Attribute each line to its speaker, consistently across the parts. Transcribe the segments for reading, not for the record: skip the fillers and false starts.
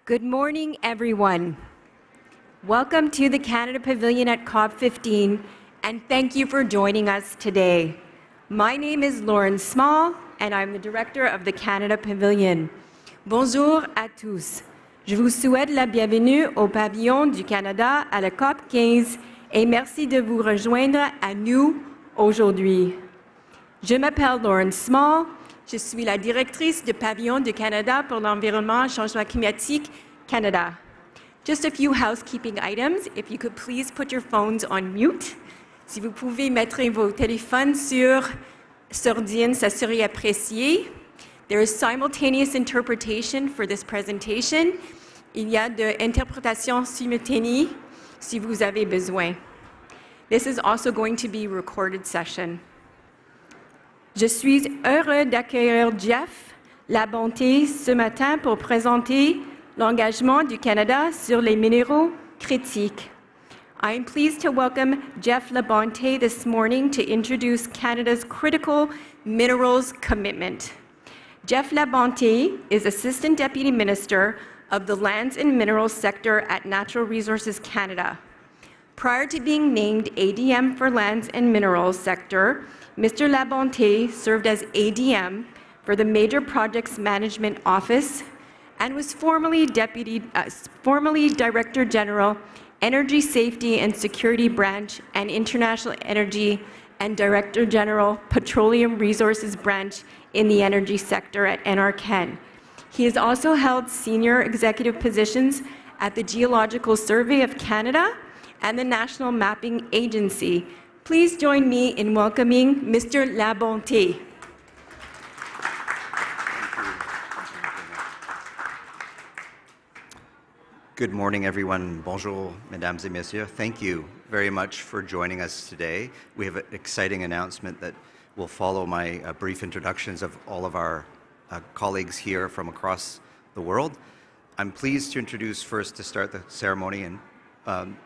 Speaker 1: Good morning, everyone. Welcome to the Canada Pavilion at COP15, and thank you for joining us today. My name is Lauren Small, and I'm the director of the Canada Pavilion. Bonjour à tous. Je vous souhaite la bienvenue au Pavillon du Canada à la COP15 et merci de vous rejoindre à nous aujourd'hui. Je m'appelle Lauren Small. Je suis la directrice du Pavillon du Canada pour l'environnement et changement climatique Canada. Just a few housekeeping items. If you could please put your phones on mute. Si vous pouvez mettre vos téléphones sur sourdine, ça serait apprécié. There is simultaneous interpretation for this presentation. Il y a de interprétation simultanée si vous avez besoin. This is also going to be a recorded session. Je suis heureux d'accueillir Jeff Labonté ce matin pour présenter l'engagement du Canada sur les minéraux critiques. I am pleased to welcome Jeff Labonté this morning to introduce Canada's critical minerals commitment. Jeff Labonté is Assistant Deputy Minister of the Lands and Minerals Sector at Natural Resources Canada. Prior to being named ADM for Lands and Minerals Sector, Mr. Labonté served as ADM for the Major Projects Management Office and was formerly Director General, Energy Safety and Security Branch and International Energy and Director General, Petroleum Resources Branch in the energy sector at NRCan. He has also held senior executive positions at the Geological Survey of Canada and the National Mapping Agency. Please join me in welcoming Mr. Labonté.
Speaker 2: Good morning, everyone. Bonjour, mesdames et messieurs. Thank you very much for joining us today. We have an exciting announcement that will follow my brief introductions of all of our colleagues here from across the world. I'm pleased to introduce first, to start the ceremony, and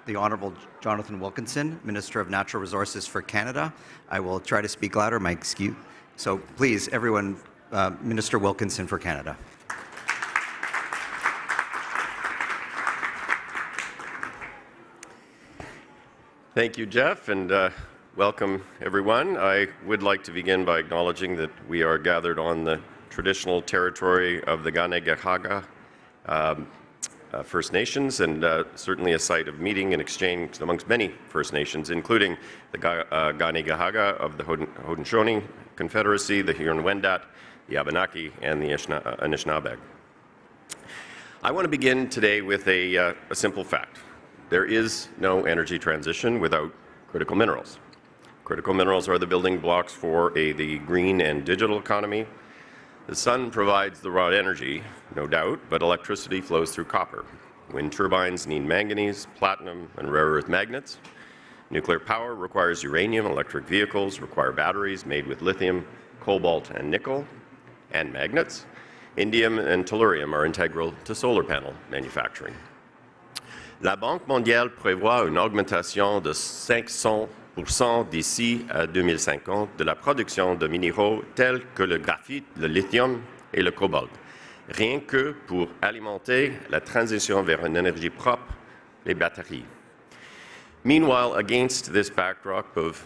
Speaker 2: the Honourable Jonathan Wilkinson, Minister of Natural Resources for Canada. I will try to speak louder, my excuse. So please, everyone, Minister Wilkinson for Canada.
Speaker 3: Thank you, Jeff, and welcome, everyone. I would like to begin by acknowledging that we are gathered on the traditional territory of the Kanien'kehá:ka First Nations, and certainly a site of meeting and exchange amongst many First Nations, including the Kanien'kehá:ka of the Haudenosaunee Confederacy, the Huron-Wendat, the Abenaki, and the Anishinaabe. I want to begin today with a simple fact. There is no energy transition without critical minerals. Critical minerals are the building blocks for the green and digital economy. The sun provides the raw energy, no doubt, but electricity flows through copper. Wind turbines need manganese, platinum, and rare earth magnets. Nuclear power requires uranium. Electric vehicles require batteries made with lithium, cobalt, and nickel, and magnets. Indium and tellurium are integral to solar panel manufacturing. La Banque mondiale prévoit une augmentation de 500% d'ici à 2050 de la production de minéraux tels que le graphite, le lithium et le cobalt, rien que pour alimenter la transition vers une énergie propre, les batteries. Meanwhile, against this backdrop of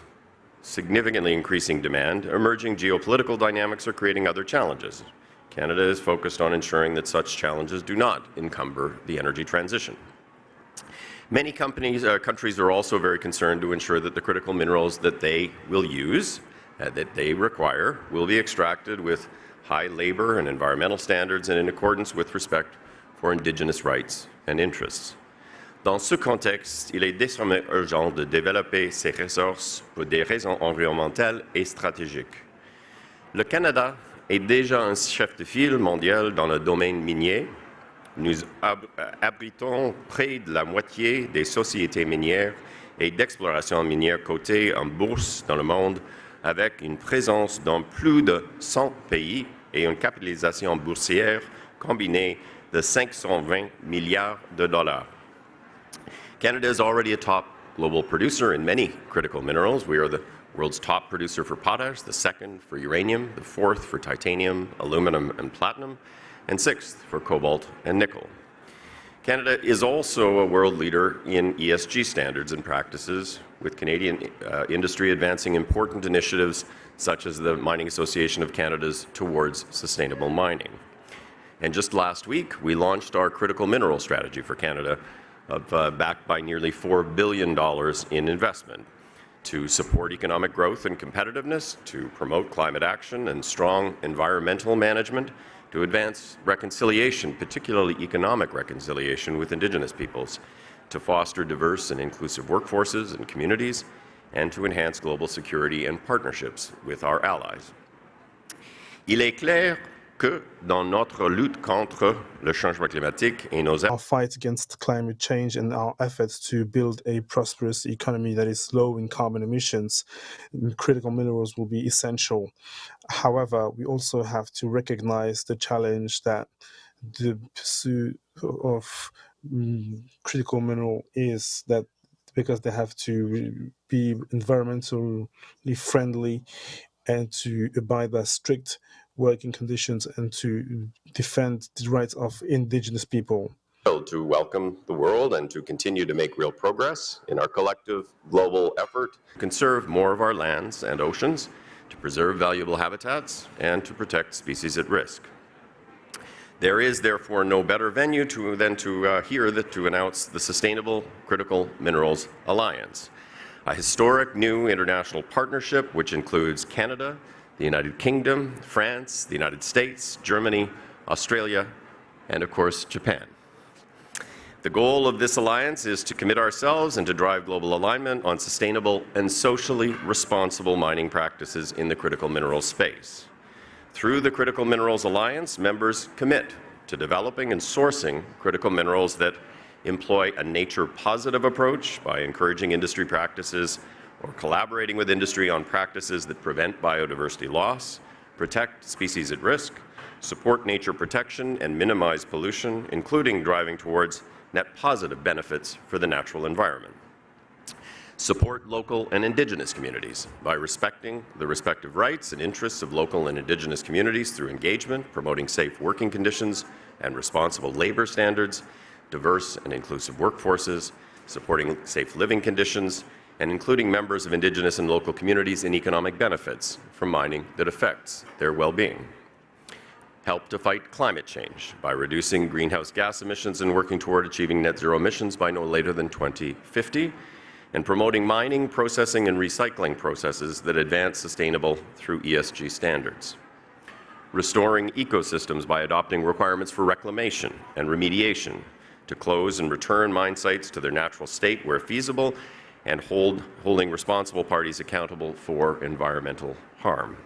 Speaker 3: significantly increasing demand, emerging geopolitical dynamics are creating other challenges. Canada is focused on ensuring that such challenges do not encumber the energy transition. Many countries are also very concerned to ensure that the critical minerals that they will use, that they require, will be extracted with high labor and environmental standards and in accordance with respect for Indigenous rights and interests. Dans ce contexte, il est désormais urgent de développer ces ressources pour des raisons environnementales et stratégiques. Le Canada est déjà un chef de file mondial dans le domaine minier. Nous abritons près de la moitié des sociétés minières et d'exploration minière cotées en bourse dans le monde, avec une présence dans plus de 100 pays et une capitalisation boursière combinée de 520 milliards de dollars. Canada is already a top global producer in many critical minerals. We are the world's top producer for potash, the second for uranium, the fourth for titanium, aluminum, and platinum, and sixth for cobalt and nickel. Canada is also a world leader in ESG standards and practices, with Canadian industry advancing important initiatives such as the Mining Association of Canada's Towards Sustainable Mining. And just last week, we launched our critical mineral strategy for Canada, backed by nearly $4 billion in investment to support economic growth and competitiveness, to promote climate action and strong environmental management, to advance reconciliation, particularly economic reconciliation with Indigenous peoples, to foster diverse and inclusive workforces and communities, and to enhance global security and partnerships with our allies. Il est clair que dans notre lutte contre le changement climatique et nos
Speaker 4: Our fight against climate change and our efforts to build a prosperous economy that is low in carbon emissions, critical minerals will be essential. However, we also have to recognize the challenge that the pursuit of critical mineral is, that because they have to be environmentally friendly and to abide by strict working conditions and to defend the rights of Indigenous people.
Speaker 3: To welcome the world and to continue to make real progress in our collective global effort to conserve more of our lands and oceans, to preserve valuable habitats, and to protect species at risk. There is therefore no better venue to announce the Sustainable Critical Minerals Alliance, a historic new international partnership which includes Canada, the United Kingdom, France, the United States, Germany, Australia, and of course Japan. The goal of this alliance is to commit ourselves and to drive global alignment on sustainable and socially responsible mining practices in the critical minerals space. Through the Critical Minerals Alliance, members commit to developing and sourcing critical minerals that employ a nature-positive approach by encouraging industry practices or collaborating with industry on practices that prevent biodiversity loss, protect species at risk, support nature protection, and minimize pollution, including driving towards net positive benefits for the natural environment. Support local and Indigenous communities by respecting the respective rights and interests of local and Indigenous communities through engagement, promoting safe working conditions and responsible labor standards, diverse and inclusive workforces, supporting safe living conditions, and including members of Indigenous and local communities in economic benefits from mining that affects their well-being. Help to fight climate change by reducing greenhouse gas emissions and working toward achieving net zero emissions by no later than 2050, and promoting mining, processing, and recycling processes that advance sustainable through ESG standards. Restoring ecosystems by adopting requirements for reclamation and remediation to close and return mine sites to their natural state where feasible, and holding responsible parties accountable for environmental harm.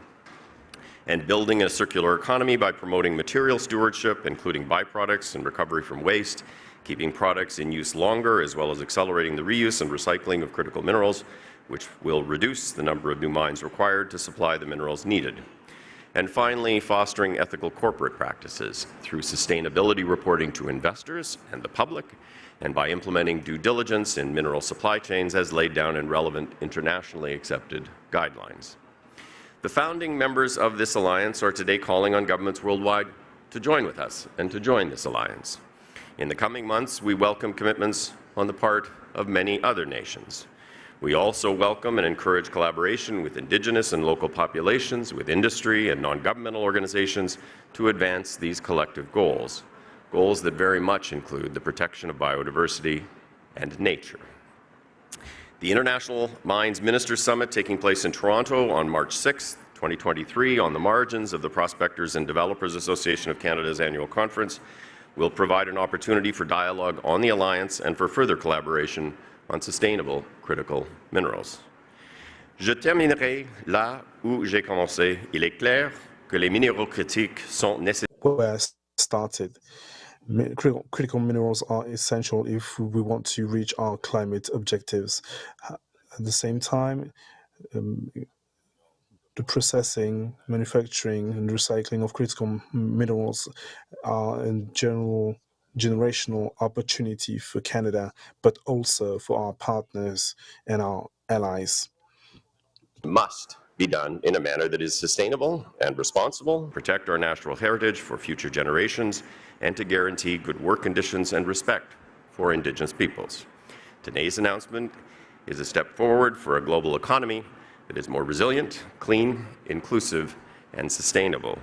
Speaker 3: And building a circular economy by promoting material stewardship, including byproducts and recovery from waste, keeping products in use longer, as well as accelerating the reuse and recycling of critical minerals, which will reduce the number of new mines required to supply the minerals needed. And finally, fostering ethical corporate practices through sustainability reporting to investors and the public, and by implementing due diligence in mineral supply chains as laid down in relevant internationally accepted guidelines. The founding members of this alliance are today calling on governments worldwide to join with us and to join this alliance. In the coming months, we welcome commitments on the part of many other nations. We also welcome and encourage collaboration with Indigenous and local populations, with industry and non-governmental organizations to advance these collective goals, goals that very much include the protection of biodiversity and nature. The International Mines Ministers Summit taking place in Toronto on March 6, 2023, on the margins of the Prospectors and Developers Association of Canada's annual conference, will provide an opportunity for dialogue on the Alliance and for further collaboration on sustainable critical minerals. Je terminerai là où j'ai commencé. Il est clair que les minéraux critiques sont nécessaires.
Speaker 4: Where I started, critical minerals are essential if we want to reach our climate objectives. At the same time, the processing, manufacturing, and recycling of critical minerals are a generational opportunity for Canada, but also for our partners and our allies.
Speaker 3: Must be done in a manner that is sustainable and responsible, protect our natural heritage for future generations, and to guarantee good work conditions and respect for Indigenous peoples. Today's announcement is a step forward for a global economy that is more resilient, clean, inclusive, and sustainable.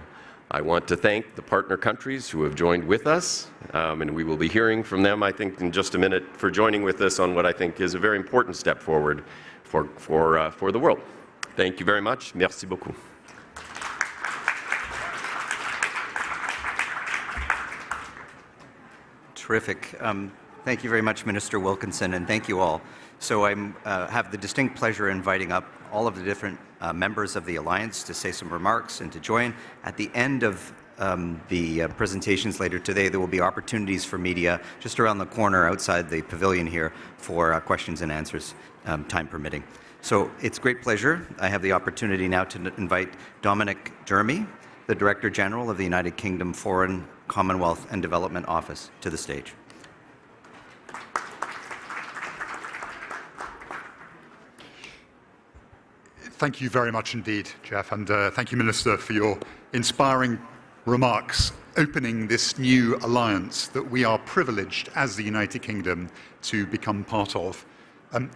Speaker 3: I want to thank the partner countries who have joined with us, and we will be hearing from them, I think, in just a minute, for joining with us on what I think is a very important step forward for the world. Thank you very much. Merci beaucoup.
Speaker 2: Terrific. Thank you very much, Minister Wilkinson, and thank you all. So I have the distinct pleasure of inviting up all of the different members of the Alliance to say some remarks and to join. At the end of the presentations later today, there will be opportunities for media just around the corner outside the pavilion here for questions and answers, time permitting. So it's great pleasure. I have the opportunity now to invite Dominic Jeremy, the Director General of the United Kingdom Foreign, Commonwealth and Development Office, to the stage.
Speaker 5: Thank you very much indeed, Jeff, and thank you, Minister, for your inspiring remarks opening this new alliance that we are privileged as the United Kingdom to become part of.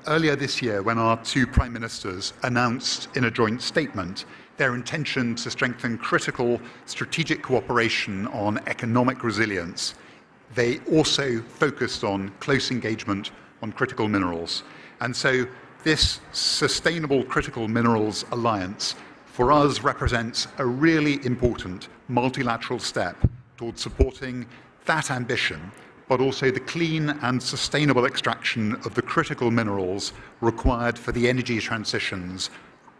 Speaker 5: Earlier this year, when our two Prime Ministers announced in a joint statement their intention to strengthen critical strategic cooperation on economic resilience, they also focused on close engagement on critical minerals. And so this Sustainable Critical Minerals Alliance for us represents a really important multilateral step towards supporting that ambition, but also the clean and sustainable extraction of the critical minerals required for the energy transitions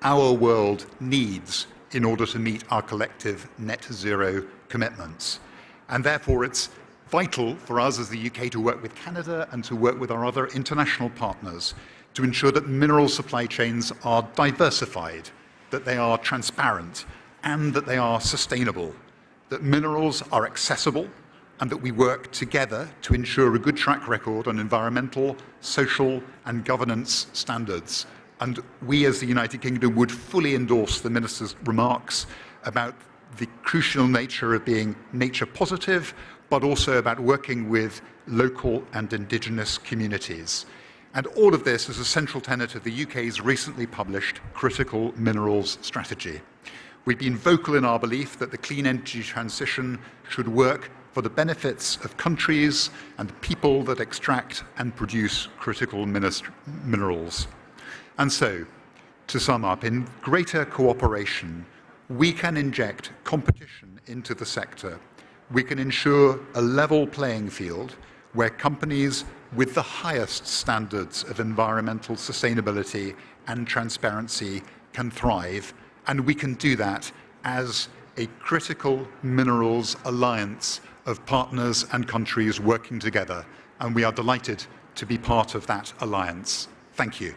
Speaker 5: our world needs in order to meet our collective net zero commitments. And therefore it's vital for us as the UK to work with Canada and to work with our other international partners to ensure that mineral supply chains are diversified, that they are transparent, and that they are sustainable, that minerals are accessible, and that we work together to ensure a good track record on environmental, social, and governance standards. And we as the United Kingdom would fully endorse the Minister's remarks about the crucial nature of being nature positive, but also about working with local and Indigenous communities. And all of this is a central tenet of the UK's recently published Critical Minerals Strategy. We've been vocal in our belief that the clean energy transition should work for the benefits of countries and people that extract and produce critical minerals. And so, to sum up, in greater cooperation, we can inject competition into the sector. We can ensure a level playing field where companies with the highest standards of environmental sustainability and transparency can thrive, and we can do that as a critical minerals alliance of partners and countries working together, and we are delighted to be part of that alliance. Thank you.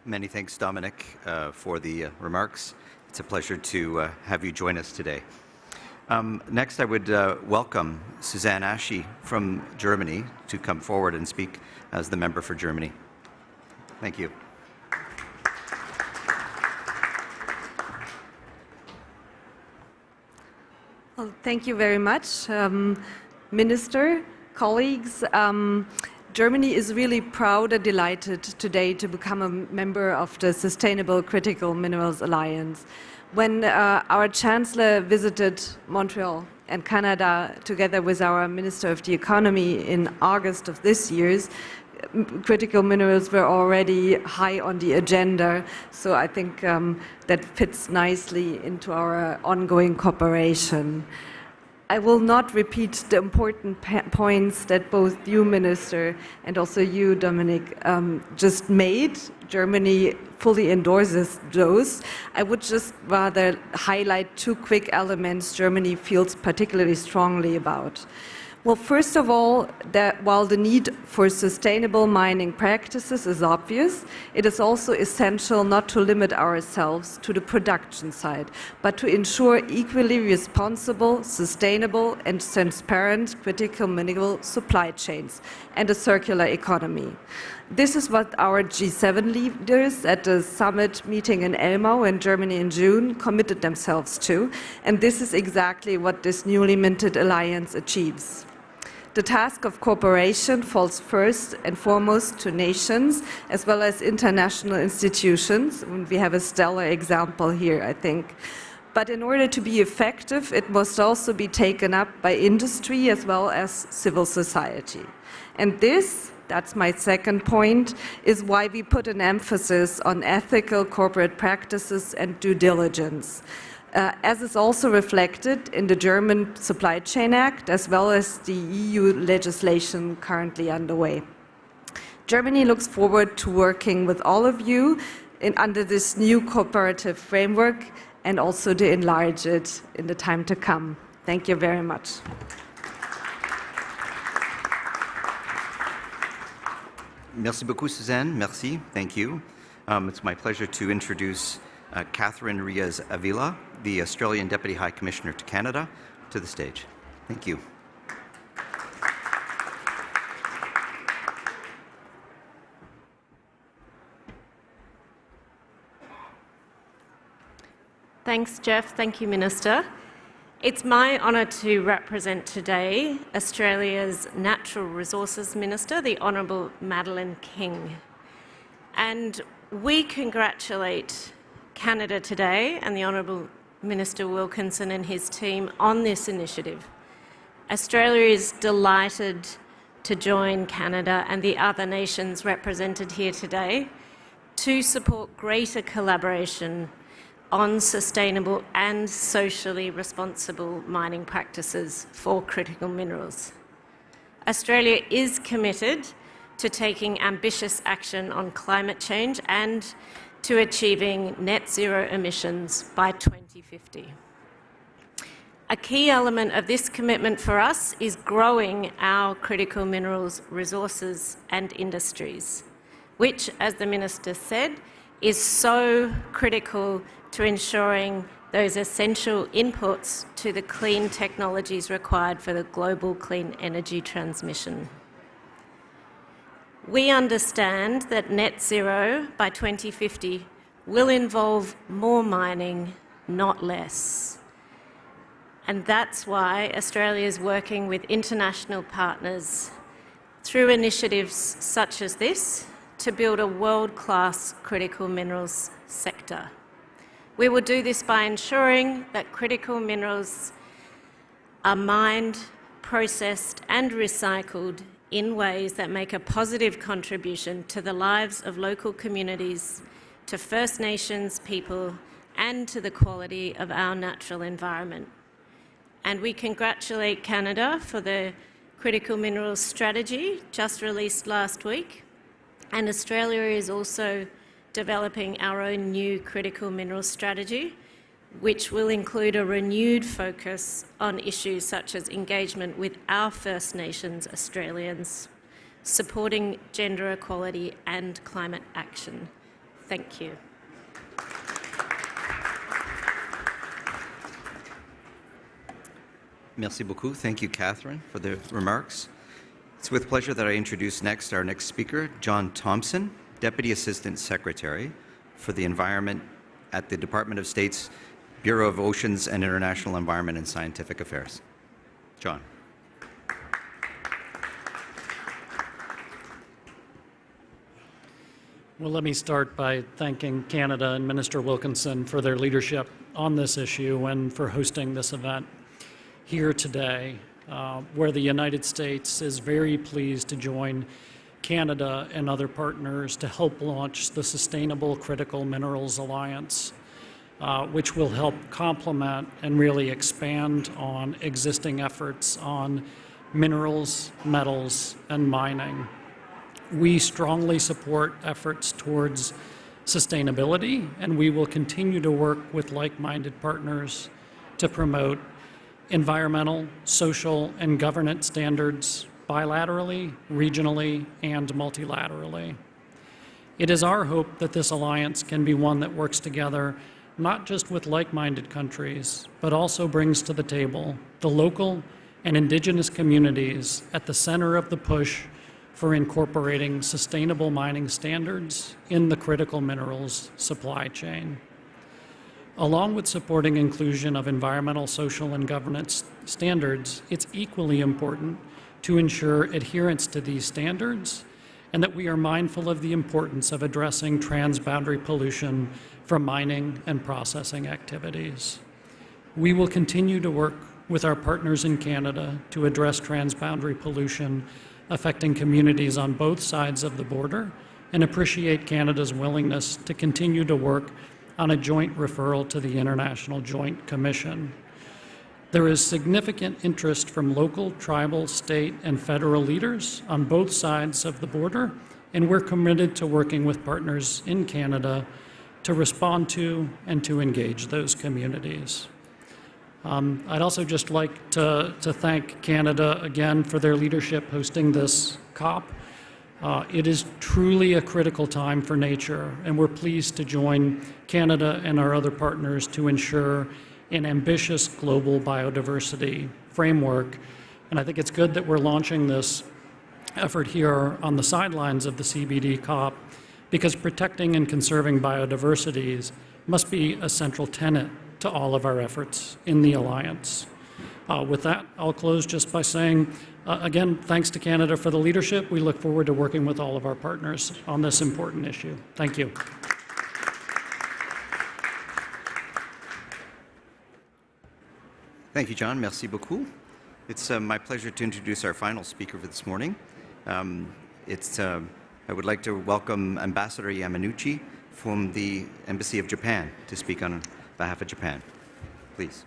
Speaker 2: Many thanks, Dominic, for the remarks. It's a pleasure to have you join us today. Next, I would welcome Suzanne Aschi from Germany to come forward and speak as the member for Germany. Thank you.
Speaker 6: Well, thank you very much, Minister, colleagues. Germany is really proud and delighted today to become a member of the Sustainable Critical Minerals Alliance. When our Chancellor visited Montreal and Canada together with our Minister of the Economy in August of this year, critical minerals were already high on the agenda, so I think that fits nicely into our ongoing cooperation. I will not repeat the important points that both you, Minister, and also you, Dominic, just made. Germany fully endorses those. I would just rather highlight two quick elements Germany feels particularly strongly about. Well, first of all, while the need for sustainable mining practices is obvious, it is also essential not to limit ourselves to the production side, but to ensure equally responsible, sustainable, and transparent critical mineral supply chains and a circular economy. This is what our G7 leaders at the summit meeting in Elmau in Germany in June committed themselves to, and this is exactly what this newly minted alliance achieves. The task of cooperation falls first and foremost to nations as well as international institutions. We have a stellar example here, I think. But in order to be effective, it must also be taken up by industry as well as civil society. And this, that's my second point, is why we put an emphasis on ethical corporate practices and due diligence, as is also reflected in the German Supply Chain Act as well as the EU legislation currently underway. Germany looks forward to working with all of you under this new cooperative framework and also to enlarge it in the time to come. Thank you very much.
Speaker 2: Merci beaucoup, Suzanne. Merci. Thank you. It's my pleasure to introduce Catherine Riaz-Avila, the Australian Deputy High Commissioner to Canada, to the stage. Thank you.
Speaker 7: Thanks, Jeff. Thank you, Minister. It's my honour to represent today Australia's Natural Resources Minister, the Honourable Madeleine King. And we congratulate Canada today and the Honourable Minister Wilkinson and his team on this initiative. Australia is delighted to join Canada and the other nations represented here today to support greater collaboration on sustainable and socially responsible mining practices for critical minerals. Australia is committed to taking ambitious action on climate change and to achieving net zero emissions by 2050. A key element of this commitment for us is growing our critical minerals resources and industries, which, as the Minister said, is so critical to ensuring those essential inputs to the clean technologies required for the global clean energy transmission. We understand that net zero by 2050 will involve more mining, not less. And that's why Australia is working with international partners through initiatives such as this to build a world-class critical minerals sector. We will do this by ensuring that critical minerals are mined, processed and recycled in ways that make a positive contribution to the lives of local communities, to First Nations people and to the quality of our natural environment. And we congratulate Canada for the Critical Minerals Strategy just released last week. And Australia is also developing our own new critical minerals strategy, which will include a renewed focus on issues such as engagement with our First Nations Australians, supporting gender equality and climate action. Thank you.
Speaker 2: Merci beaucoup. Thank you, Catherine, for the remarks. It's with pleasure that I introduce next our next speaker, John Thompson, Deputy Assistant Secretary for the Environment at the Department of State's Bureau of Oceans and International Environment and Scientific Affairs. John.
Speaker 8: Well, let me start by thanking Canada and Minister Wilkinson for their leadership on this issue and for hosting this event here today, where the United States is very pleased to join Canada and other partners to help launch the Sustainable Critical Minerals Alliance, which will help complement and really expand on existing efforts on minerals, metals, and mining. We strongly support efforts towards sustainability, and we will continue to work with like-minded partners to promote environmental, social, and governance standards bilaterally, regionally, and multilaterally. It is our hope that this alliance can be one that works together not just with like-minded countries, but also brings to the table the local and indigenous communities at the center of the push for incorporating sustainable mining standards in the critical minerals supply chain. Along with supporting inclusion of environmental, social, and governance standards, it's equally important to ensure adherence to these standards and that we are mindful of the importance of addressing transboundary pollution from mining and processing activities. We will continue to work with our partners in Canada to address transboundary pollution affecting communities on both sides of the border and appreciate Canada's willingness to continue to work on a joint referral to the International Joint Commission. There is significant interest from local, tribal, state, and federal leaders on both sides of the border, and we're committed to working with partners in Canada to respond to and to engage those communities. I'd also just like to thank Canada again for their leadership hosting this COP. It is truly a critical time for nature, and we're pleased to join Canada and our other partners to ensure an ambitious global biodiversity framework. And I think it's good that we're launching this effort here on the sidelines of the CBD COP, because protecting and conserving biodiversities must be a central tenet to all of our efforts in the Alliance. With that, I'll close just by saying, again, thanks to Canada for the leadership. We look forward to working with all of our partners on this important issue. Thank you.
Speaker 2: Thank you, John. Merci beaucoup. It's my pleasure to introduce our final speaker for this morning. I would like to welcome Ambassador Yamanuchi from the Embassy of Japan to speak on behalf of Japan. Please.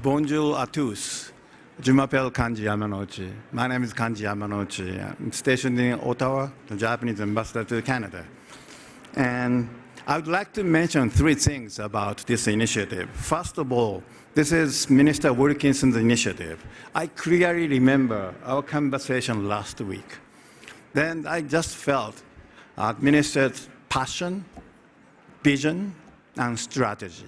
Speaker 9: Bonjour à tous. Je m'appelle Kanji Yamanuchi. My name is Kanji Yamanuchi. I'm stationed in Ottawa, the Japanese ambassador to Canada. And I would like to mention three things about this initiative. First of all, this is Minister Wilkinson's initiative. I clearly remember our conversation last week. Then I just felt Minister's passion, vision, and strategy.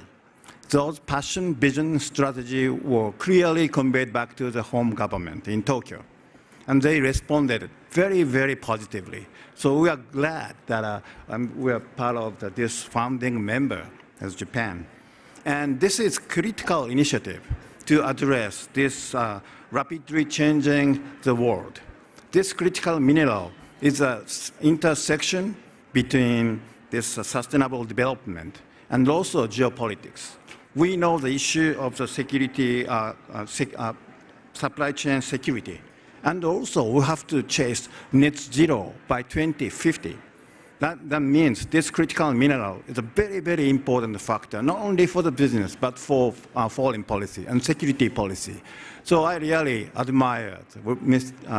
Speaker 9: Those passion, vision, and strategy were clearly conveyed back to the home government in Tokyo. And they responded very, very positively. So we are glad that we are part of this founding member as Japan. And this is critical initiative to address this rapidly changing the world. This critical mineral is an intersection between this sustainable development and also geopolitics. We know the issue of the security, supply chain security. And also, we have to chase net zero by 2050. That means this critical mineral is a very, very important factor, not only for the business, but for foreign policy and security policy. So I really admire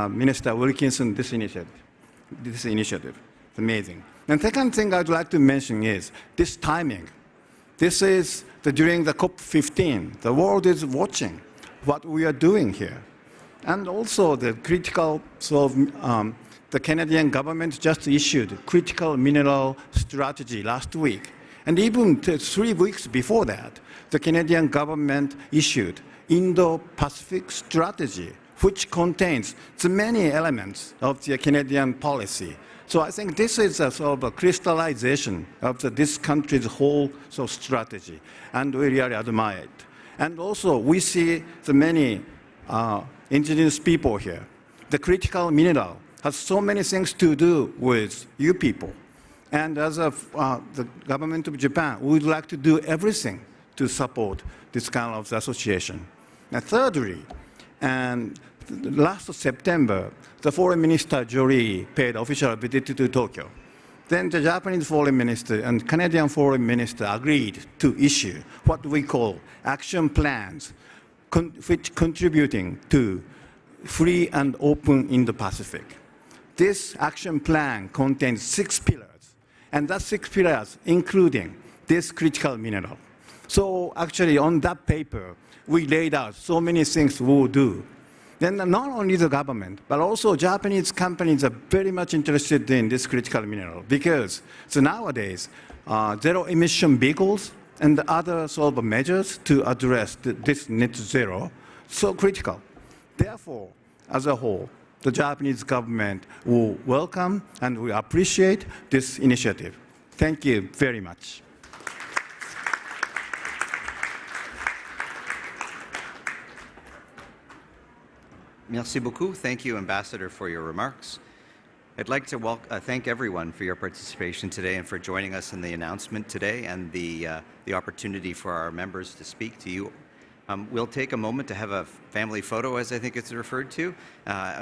Speaker 9: Minister Wilkinson, this initiative. It's amazing. And second thing I'd like to mention is this timing. This is during the COP15. The world is watching what we are doing here. And also the critical, the Canadian government just issued critical mineral strategy last week. And even 3 weeks before that, the Canadian government issued Indo-Pacific strategy, which contains the many elements of the Canadian policy. So I think this is a sort of a crystallization of this country's whole strategy, and we really admire it. And also, we see the many indigenous people here. The critical mineral has so many things to do with you people. And as the government of Japan, we would like to do everything to support this kind of association. And thirdly, and last September, the Foreign Minister Jory paid official visit to Tokyo. Then the Japanese Foreign Minister and Canadian Foreign Minister agreed to issue what we call action plans, which contributing to free and open Indo-Pacific. This action plan contains 6 pillars, And that's 6 pillars, including this critical mineral. So actually, on that paper, we laid out so many things we'll do. Then not only the government, but also Japanese companies are very much interested in this critical mineral because so nowadays, zero-emission vehicles and other sort of measures to address this net zero so critical. Therefore, as a whole, the Japanese government will welcome and will appreciate this initiative. Thank you very much.
Speaker 2: Merci beaucoup. Thank you, Ambassador, for your remarks. I'd like to thank everyone for your participation today and for joining us in the announcement today and the opportunity for our members to speak to you. We'll take a moment to have a family photo, as I think it's referred to,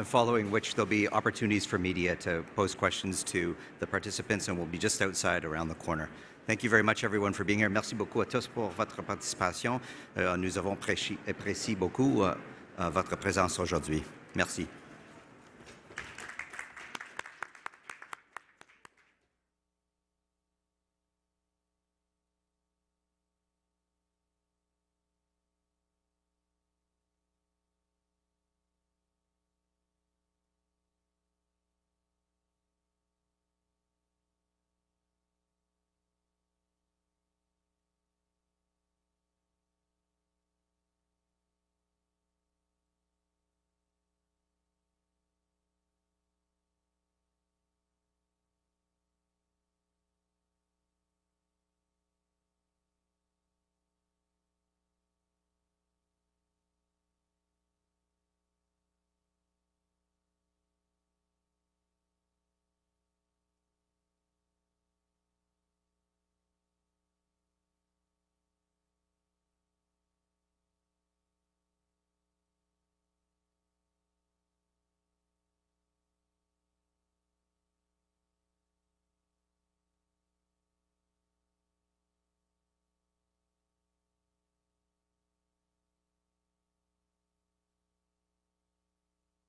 Speaker 2: following which there'll be opportunities for media to pose questions to the participants, and we'll be just outside around the corner. Thank you very much, everyone, for being here. Merci beaucoup à tous pour votre participation. Nous avons apprécié beaucoup votre présence aujourd'hui. Merci.